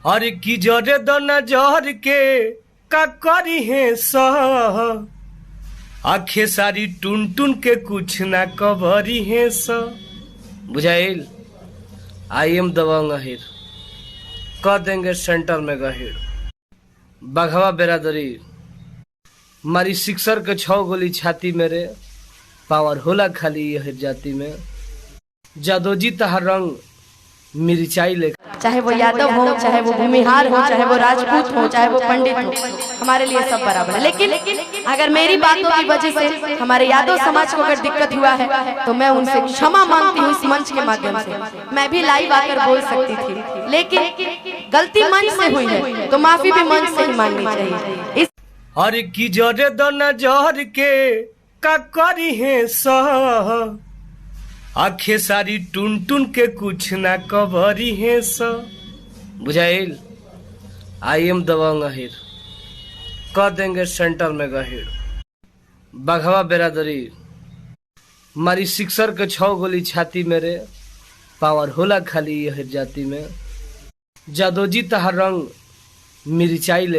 अरे की जरे दना जहर के का करी है आखे सारी टुन टुन के कुछ ना कबरी है बुझाइल। आई एम दबंग अहिर कर देंगे सेंटर में गहिर। बघवा बेरादरी मारी सिक्सर के 6 गोली छाती मेरे पावर होला खाली यह जाति में। जादोजी तहर रंग मिर्चाई ले, चाहे वो यादव हो, चाहे वो भूमिहार हो, चाहे वो राजपूत हो, चाहे वो पंडित हो, हमारे लिए सब बराबर है। लेकिन अगर मेरी बातों की वजह से हमारे यादव समाज को अगर दिक्कत हुआ है तो मैं उनसे क्षमा मांगती हूँ इस मंच के माध्यम से। मैं भी लाइव आकर बोल सकती थी, लेकिन गलती मंच से हुई है तो माफी भी मंच से ही मांगनी चाहिए। अरे की जरे दना जहर के का करी है आखे सारी टुन टुन के कुछ ना कबरी है बुझाइल। आई एम दबंग अहिर कर देंगे सेंटर में गहिर। बघवा बेरादरी मारी सिक्सर के 6 गोली छाती मेरे पावर होला खाली यह जाति में। जादोजी तहर रंग मिर्चाई ले।